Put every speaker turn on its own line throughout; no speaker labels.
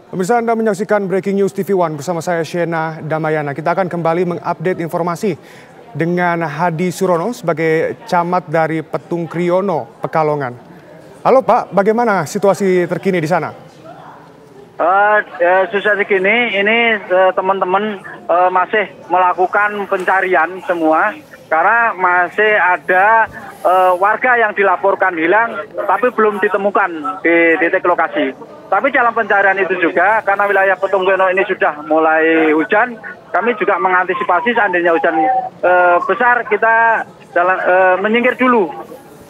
Pemirsa, Anda menyaksikan Breaking News TV One bersama saya Shena Damayana. Kita akan kembali mengupdate informasi dengan Hadi Surono sebagai camat dari Petung Kriono, Pekalongan. Halo Pak, bagaimana situasi terkini di sana?
Situasi kini ini teman-teman masih melakukan pencarian semua karena masih ada warga yang dilaporkan hilang tapi belum ditemukan di titik lokasi. Tapi dalam pencarian itu juga karena wilayah Petung Kriono ini sudah mulai hujan, kami juga mengantisipasi seandainya hujan besar kita menyingkir dulu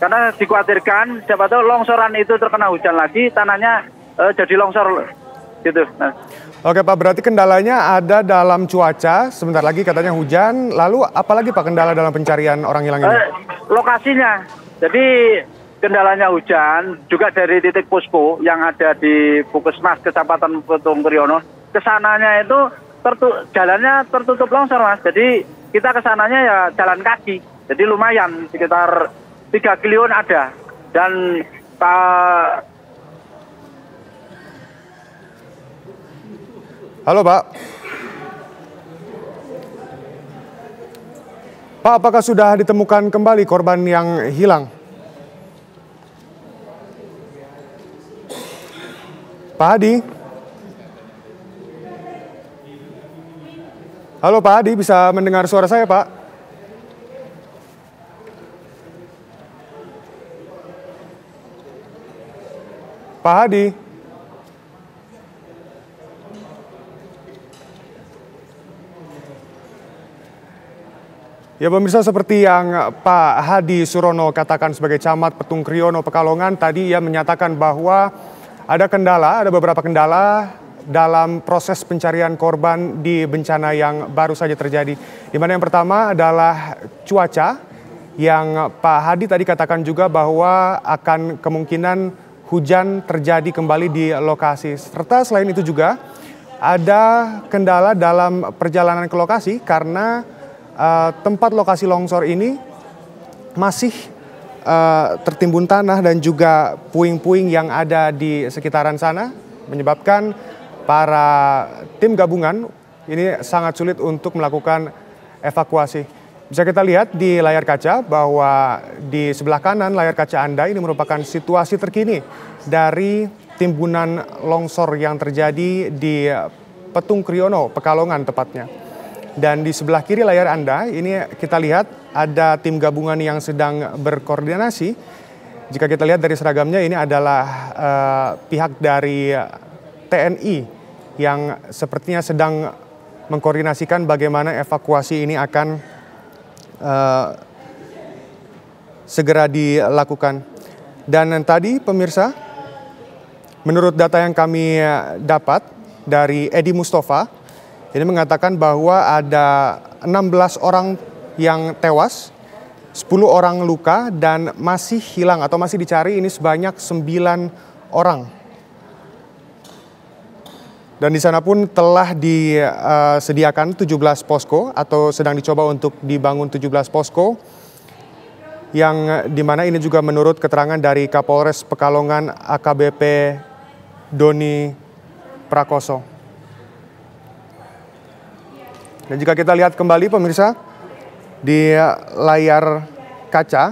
karena dikhawatirkan siapa tahu longsoran itu terkena hujan lagi tanahnya jadi longsor gitu. Nah.
Oke Pak, berarti kendalanya ada dalam cuaca, sebentar lagi katanya hujan, lalu apalagi Pak kendala dalam pencarian orang hilang ini?
Lokasinya, jadi kendalanya hujan, juga dari titik posko yang ada di Puskesmas Kecamatan Petung Kriono, kesananya itu jalannya tertutup longsor Mas, jadi kita kesananya ya jalan kaki, jadi lumayan sekitar 3 kiloan ada, dan
Halo Pak. Pak, apakah sudah ditemukan kembali korban yang hilang? Pak Hadi? Halo Pak Hadi, bisa mendengar suara saya Pak? Pak Hadi? Ya pemirsa, seperti yang Pak Hadi Surono katakan sebagai camat Petung Kriono Pekalongan, tadi ia menyatakan bahwa ada beberapa kendala dalam proses pencarian korban di bencana yang baru saja terjadi. Di mana yang pertama adalah cuaca yang Pak Hadi tadi katakan juga bahwa akan kemungkinan hujan terjadi kembali di lokasi. Serta selain itu juga ada kendala dalam perjalanan ke lokasi karena tempat lokasi longsor ini masih tertimbun tanah dan juga puing-puing yang ada di sekitaran sana, menyebabkan para tim gabungan ini sangat sulit untuk melakukan evakuasi. Bisa kita lihat di layar kaca bahwa di sebelah kanan layar kaca Anda ini merupakan situasi terkini dari timbunan longsor yang terjadi di Petung Kriono, Pekalongan tepatnya. Dan di sebelah kiri layar Anda, ini kita lihat ada tim gabungan yang sedang berkoordinasi. Jika kita lihat dari seragamnya, ini adalah pihak dari TNI yang sepertinya sedang mengkoordinasikan bagaimana evakuasi ini akan segera dilakukan. Dan tadi pemirsa, menurut data yang kami dapat dari Edi Mustafa, ini mengatakan bahwa ada 16 orang yang tewas, 10 orang luka dan masih hilang atau masih dicari ini sebanyak 9 orang. Dan di sana pun telah disediakan 17 posko atau sedang dicoba untuk dibangun 17 posko yang dimana ini juga menurut keterangan dari Kapolres Pekalongan AKBP Doni Prakoso. Dan jika kita lihat kembali pemirsa di layar kaca,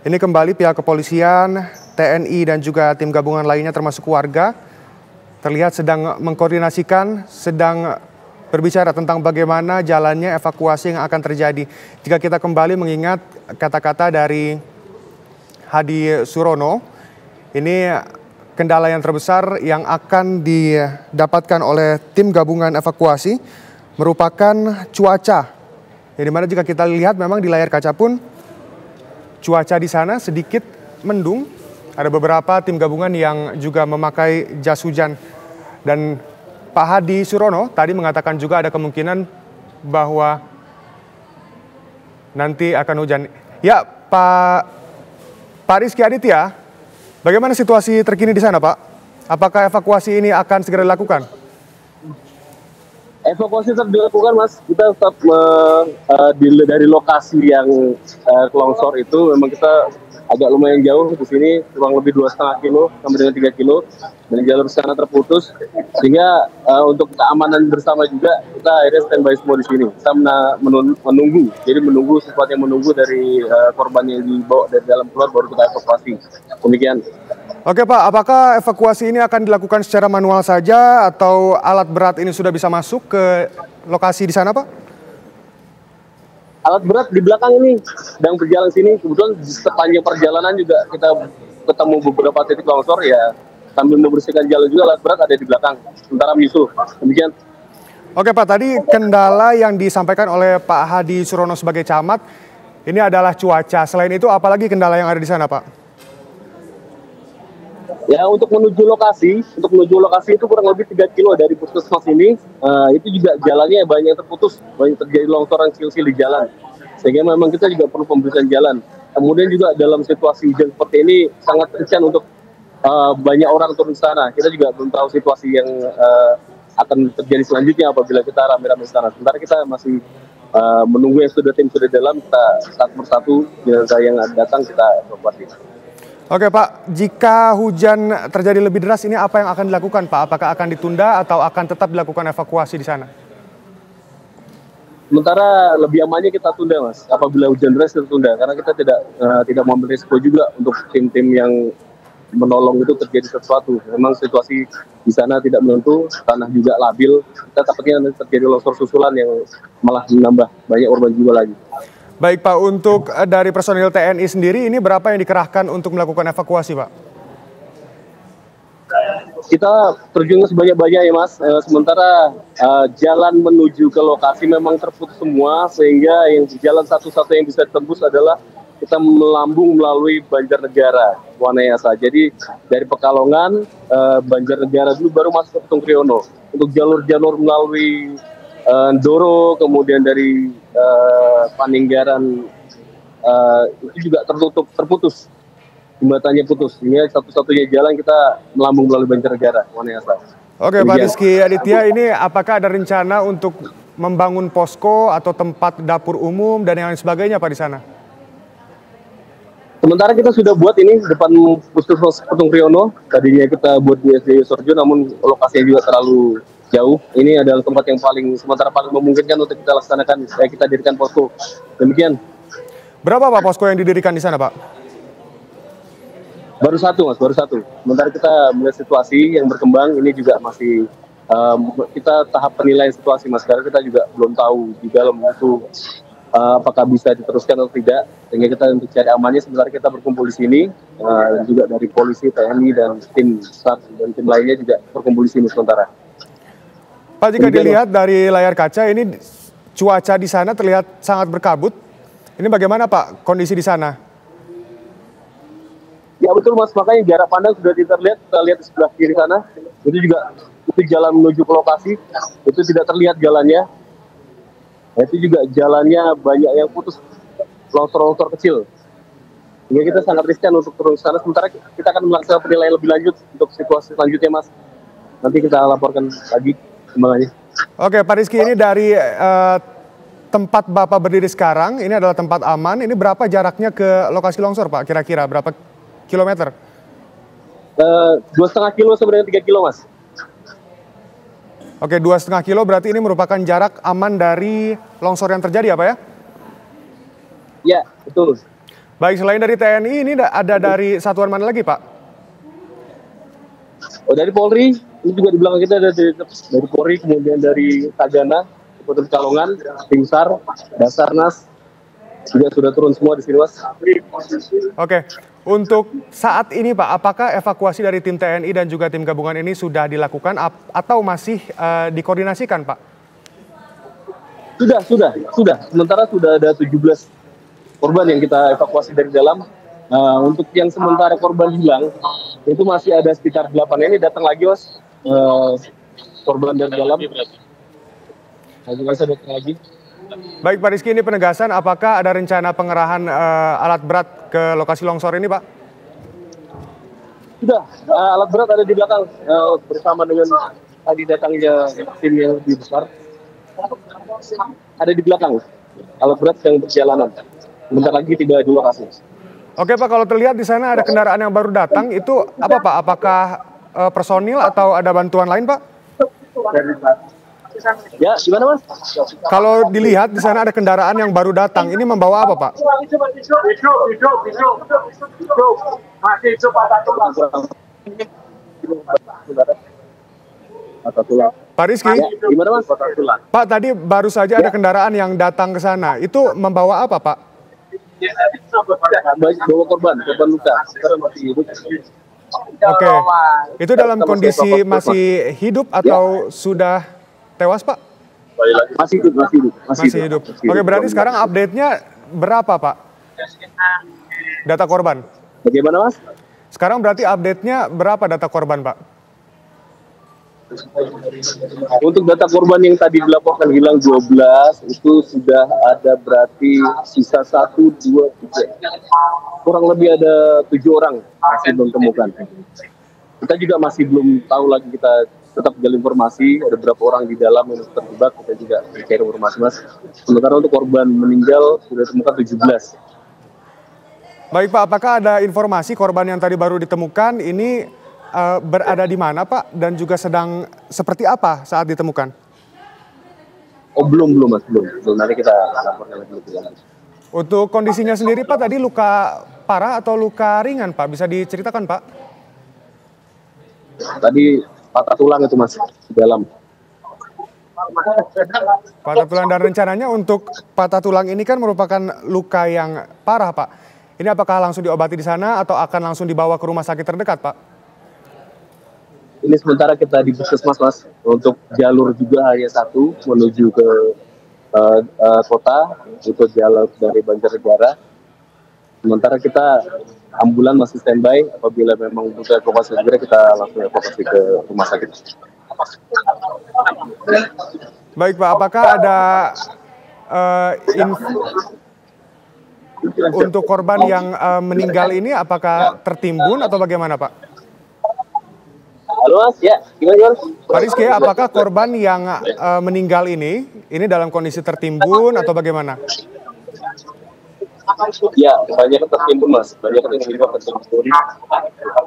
ini kembali pihak kepolisian, TNI dan juga tim gabungan lainnya termasuk warga terlihat sedang mengkoordinasikan, sedang berbicara tentang bagaimana jalannya evakuasi yang akan terjadi. Jika kita kembali mengingat kata-kata dari Hadi Surono, ini kendala yang terbesar yang akan didapatkan oleh tim gabungan evakuasi merupakan cuaca. Ya, di mana jika kita lihat memang di layar kaca pun cuaca di sana sedikit mendung. Ada beberapa tim gabungan yang juga memakai jas hujan. Dan Pak Hadi Surono tadi mengatakan juga ada kemungkinan bahwa nanti akan hujan. Ya, Pak Rizky Aditya, bagaimana situasi terkini di sana Pak? Apakah evakuasi ini akan segera dilakukan?
Evakuasi tetap dilakukan Mas, kita tetap dari lokasi yang longsor itu memang kita agak lumayan jauh di sini, kurang lebih 2,5 kilo sampai dengan 3 kilo, dan jalur sana terputus, sehingga untuk keamanan bersama juga kita akhirnya standby semua di sini. Kita menunggu, jadi menunggu sesuatu yang menunggu dari korban yang dibawa dari dalam keluar, baru kita evakuasi. Demikian.
Oke Pak, apakah evakuasi ini akan dilakukan secara manual saja atau alat berat ini sudah bisa masuk ke lokasi di sana Pak?
Alat berat di belakang ini sedang berjalan sini. Kebetulan sepanjang perjalanan juga kita ketemu beberapa titik longsor, ya sambil membersihkan jalan juga alat berat ada di belakang. Sementara menyusul. Demikian.
Oke Pak, tadi kendala yang disampaikan oleh Pak Hadi Surono sebagai camat ini adalah cuaca. Selain itu apalagi kendala yang ada di sana Pak?
Ya, untuk menuju lokasi itu kurang lebih 3 kilo dari puskesmas ini, itu juga jalannya banyak terputus, banyak terjadi longsoran silsil di jalan, sehingga memang kita juga perlu pembersihan jalan. Kemudian juga dalam situasi hujan seperti ini sangat rentan untuk banyak orang turun ke sana. Kita juga belum tahu situasi yang akan terjadi selanjutnya apabila kita rame-rame ke sana. Sementara kita masih menunggu yang tim sudah dalam, kita satu persatu jenazah yang datang kita evakuasi.
Oke Pak, jika hujan terjadi lebih deras ini apa yang akan dilakukan Pak? Apakah akan ditunda atau akan tetap dilakukan evakuasi di sana?
Sementara lebih amannya kita tunda Mas, apabila hujan deras kita tunda, karena kita tidak mengambil risiko juga untuk tim-tim yang menolong itu terjadi sesuatu. Memang situasi di sana tidak menentu, tanah juga labil, kita takutnya terjadi longsor susulan yang malah menambah banyak korban jiwa lagi.
Baik Pak, untuk dari personil TNI sendiri ini berapa yang dikerahkan untuk melakukan evakuasi Pak?
Kita terjun sebanyak-banyak ya Mas, sementara jalan menuju ke lokasi memang terputus semua, sehingga yang jalan satu-satu yang bisa ditembus adalah kita melambung melalui Banjarnegara, Wanayasa. Jadi dari Pekalongan, Banjarnegara dulu baru masuk ke Petung Kriono. Untuk jalur-jalur melalui Ndoro, kemudian dari Paninggaran itu juga terputus, jembatannya putus. Ini satu-satunya jalan kita melambung melalui Banjarnegara, Wanayasa.
Oke Pak Rizky Aditya, ini apakah ada rencana untuk membangun posko atau tempat dapur umum dan yang lain sebagainya Pak di sana?
Sementara kita sudah buat ini depan Puskesmas Petung Kriono. Tadinya kita buat di SD Sorjo, namun lokasinya juga terlalu jauh. Ini adalah tempat yang paling memungkinkan untuk kita laksanakan, kita dirikan posko. Demikian.
Berapa Pak posko yang didirikan di sana Pak?
Baru satu Mas, baru satu. Sementara kita melihat situasi yang berkembang, ini juga masih kita tahap penilaian situasi Mas. Karena kita juga belum tahu di dalam itu apakah bisa diteruskan atau tidak, sehingga kita untuk cari amannya sementara kita berkumpul di sini, dan juga dari polisi, TNI dan tim SAR dan tim lainnya juga berkumpul di sini sementara.
Pak, jika dilihat dari layar kaca ini cuaca di sana terlihat sangat berkabut. Ini bagaimana Pak kondisi di sana?
Ya betul Mas, makanya jarak pandang sudah terlihat, kita lihat di sebelah kiri sana, itu jalan menuju ke lokasi, itu tidak terlihat jalannya. Itu juga jalannya banyak yang putus, longsor-longsor kecil. Sehingga kita sangat riskan untuk turun ke sana. Sementara kita akan melaksanakan penilaian lebih lanjut untuk situasi selanjutnya Mas. Nanti kita laporkan lagi kembangannya.
Oke Pak Rizky, ini dari tempat Bapak berdiri sekarang, ini adalah tempat aman. Ini berapa jaraknya ke lokasi longsor Pak? Kira-kira berapa kilometer?
2,5 kilo sebenarnya 3 kilo Mas.
Oke, 2,5 kilo berarti ini merupakan jarak aman dari longsor yang terjadi ya Pak ya?
Ya, betul.
Baik, selain dari TNI ini ada dari satuan mana lagi Pak?
Oh, dari Polri, ini juga di belakang kita ada dari Polri, kemudian dari Tagana, Kota Pekalongan, Tim SAR, Basarnas, juga sudah turun semua di sini Mas.
Oke, untuk saat ini Pak, apakah evakuasi dari tim TNI dan juga tim gabungan ini sudah dilakukan atau masih dikoordinasikan Pak?
Sudah. Sementara sudah ada 17 korban yang kita evakuasi dari dalam. Untuk yang sementara korban hilang, itu masih ada sekitar 8. Ini datang lagi Mas, korban dari dalam. Saya datang lagi.
Baik Pak Rizky, ini penegasan apakah ada rencana pengerahan alat berat ke lokasi longsor ini Pak?
Sudah, alat berat ada di belakang bersama dengan tadi datangnya tim yang lebih besar. Ada di belakang, alat berat yang perjalanan. Bentar lagi tiba di lokasi.
Oke Pak, kalau terlihat di sana ada kendaraan yang baru datang, itu apa Pak? Apakah personil atau ada bantuan lain Pak?
Ya, gimana Mas?
Kalau dilihat di sana ada kendaraan yang baru datang, ini membawa apa Pak? Pak Rizky,
Ya, gimana Mas?
Pak tadi baru saja ada kendaraan yang datang ke sana, itu membawa apa Pak?
Bawa korban luka. Sekarang masih hidup.
Oke, itu dalam kondisi masih hidup atau sudah tewas Pak?
Masih hidup.
Masih hidup. Oke, berarti sekarang update-nya berapa Pak? Data korban?
Bagaimana Mas?
Sekarang berarti update-nya berapa data korban Pak?
Untuk data korban yang tadi dilaporkan hilang 12, itu sudah ada berarti sisa 1, 2, 3. Kurang lebih ada 7 orang masih belum temukan. Kita juga masih belum tahu lagi, kita tetap gali informasi, ada berapa orang di dalam yang terjebak, kita juga mencari informasi Mas. Sementara untuk korban meninggal sudah ditemukan 17.
Baik Pak, apakah ada informasi korban yang tadi baru ditemukan ini berada di mana Pak, dan juga sedang seperti apa saat ditemukan?
Oh belum Mas, belum. Nanti kita laporkan lagi lebih lanjut.
Untuk kondisinya sendiri Pak, tadi luka parah atau luka ringan Pak, bisa diceritakan Pak?
Tadi patah tulang itu Mas, di dalam.
Patah tulang, dan rencananya untuk patah tulang ini kan merupakan luka yang parah Pak. Ini apakah langsung diobati di sana atau akan langsung dibawa ke rumah sakit terdekat Pak?
Ini sementara kita di puskesmas Mas, untuk jalur juga hanya satu menuju ke kota, itu jalur dari Banjarnegara. Sementara kita ambulan masih standby, apabila memang butuh evakuasi segera kita langsung evakuasi ke rumah sakit.
Baik Pak, apakah ada untuk korban yang meninggal ini apakah tertimbun atau bagaimana Pak?
Halo Mas, ya gimana?
Pak Rizky, apakah korban yang meninggal ini dalam kondisi tertimbun atau bagaimana?
Ya, banyak tertimbun Mas, banyak yang tertimbun.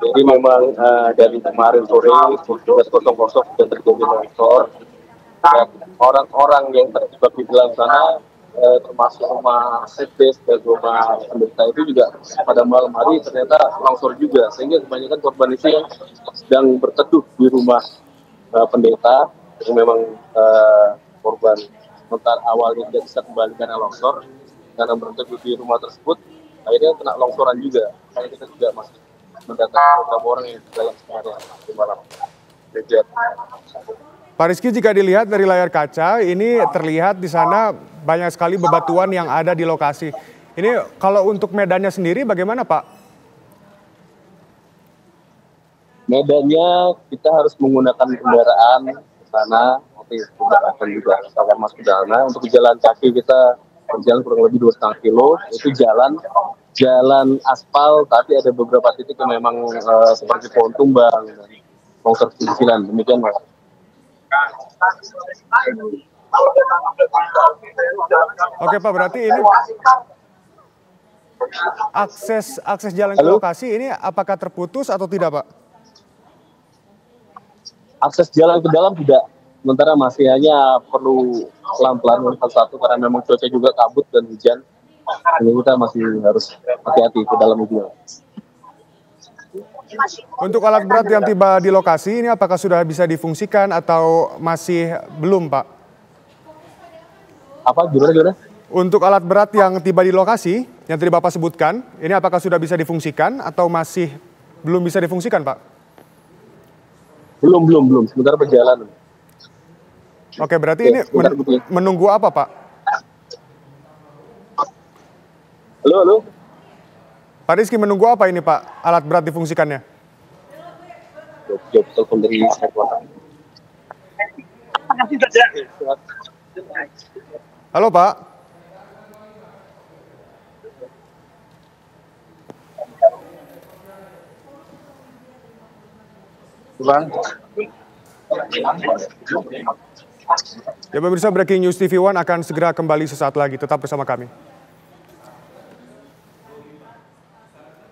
Jadi memang dari kemarin sore sudah kosong-kosong sudah terjadi longsor. Orang-orang yang terjebak di dalam sana, termasuk rumah sedes dan rumah pendeta itu juga pada malam hari ternyata longsor juga, sehingga kebanyakan korban itu yang sedang berteduh di rumah pendeta, yang memang korban sementara awalnya tidak bisa kembali karena longsor, karena berteduh di rumah tersebut akhirnya kena longsoran juga. Makanya kita juga masih mendatangkan beberapa orang yang di dalam seharian di malam.
Pak Rizky, jika dilihat dari layar kaca, ini terlihat di sana banyak sekali bebatuan yang ada di lokasi. Ini kalau untuk medannya sendiri bagaimana Pak?
Medannya kita harus menggunakan kendaraan ke sana, nanti akan juga akan masuk ke sana. Untuk jalan kaki kita berjalan kurang lebih 2,5 kilo, itu jalan aspal, tapi ada beberapa titik yang memang seperti pohon tumbang, longsor kecil-kecilan, demikian Mas.
Oke Pak, berarti ini akses jalan ke lokasi ini apakah terputus atau tidak Pak?
Akses jalan ke dalam tidak, sementara masih hanya perlu pelan-pelan satu karena memang cuaca juga kabut dan hujan, jadi kita masih harus hati-hati ke dalam itu.
Untuk alat berat yang tiba di lokasi ini apakah sudah bisa difungsikan atau masih belum Pak?
Apa gimana?
Untuk alat berat yang tiba di lokasi yang tadi Bapak sebutkan, ini apakah sudah bisa difungsikan atau masih belum bisa difungsikan Pak?
Belum, sebentar berjalan.
Oke, berarti ini menunggu apa Pak?
Halo.
Pak Rizky, menunggu apa ini Pak, alat berat difungsikannya?
Jawab telepon dari headquarter.
Halo Pak.
Bang.
Ya pemirsa, Breaking News TV One akan segera kembali sesaat lagi. Tetap bersama kami.